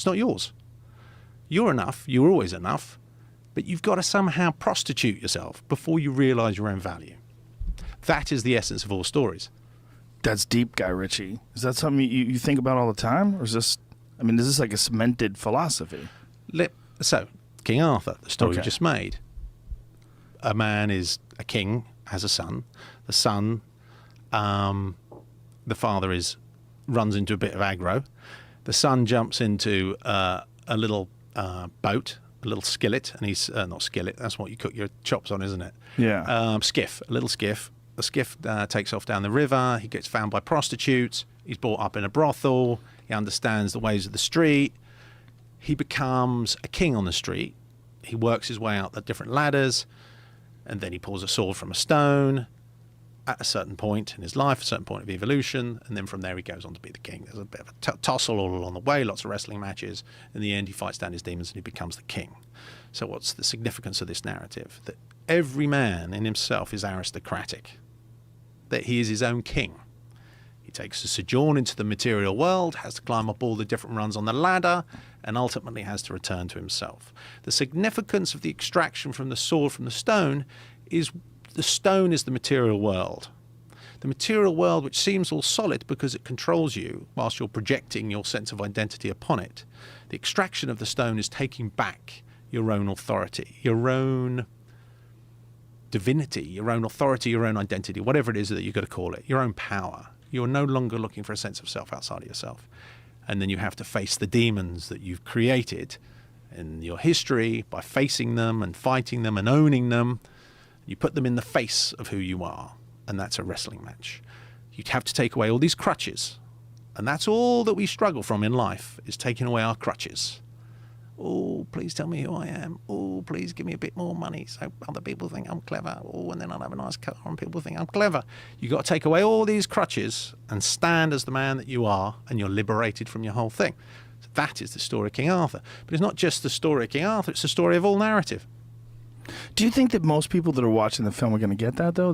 It's not yours. You're enough. You're always enough. But you've got to somehow prostitute yourself before you realize your own value. That is the essence of all stories. That's deep, Guy Ritchie. Is that something you think about all the time? Or is this like a cemented philosophy? So, King Arthur, the story Okay. you just made. A man is a king, has a son. The son, the father runs into a bit of aggro. The son jumps into a little boat, a little skillet, and he's not skillet. That's what you cook your chops on, isn't it? Yeah. Skiff, a little skiff. The skiff takes off down the river. He gets found by prostitutes. He's brought up in a brothel. He understands the ways of the street. He becomes a king on the street. He works his way out the different ladders, and then he pulls a sword from a stone at a certain point in his life, a certain point of evolution, and then from there he goes on to be the king. There's a bit of a tussle all along the way, lots of wrestling matches. In the end, he fights down his demons and he becomes the king. So what's the significance of this narrative? That every man in himself is aristocratic, that he is his own king. He takes a sojourn into the material world, has to climb up all the different rungs on the ladder, and ultimately has to return to himself. The significance of the extraction from the sword from the stone is the stone is the material world. The material world, which seems all solid because it controls you whilst you're projecting your sense of identity upon it. The extraction of the stone is taking back your own authority, your own divinity, your own authority, your own identity, whatever it is that you've got to call it, your own power. You're no longer looking for a sense of self outside of yourself. And then you have to face the demons that you've created in your history by facing them and fighting them and owning them. You put them in the face of who you are, and that's a wrestling match. You'd have to take away all these crutches, and that's all that we struggle from in life, is taking away our crutches. Oh, please tell me who I am. Oh, please give me a bit more money so other people think I'm clever. Oh, and then I'll have a nice car and people think I'm clever. You've got to take away all these crutches and stand as the man that you are, and you're liberated from your whole thing. So that is the story of King Arthur. But it's not just the story of King Arthur, it's the story of all narrative. Do you think that most people that are watching the film are going to get that, though?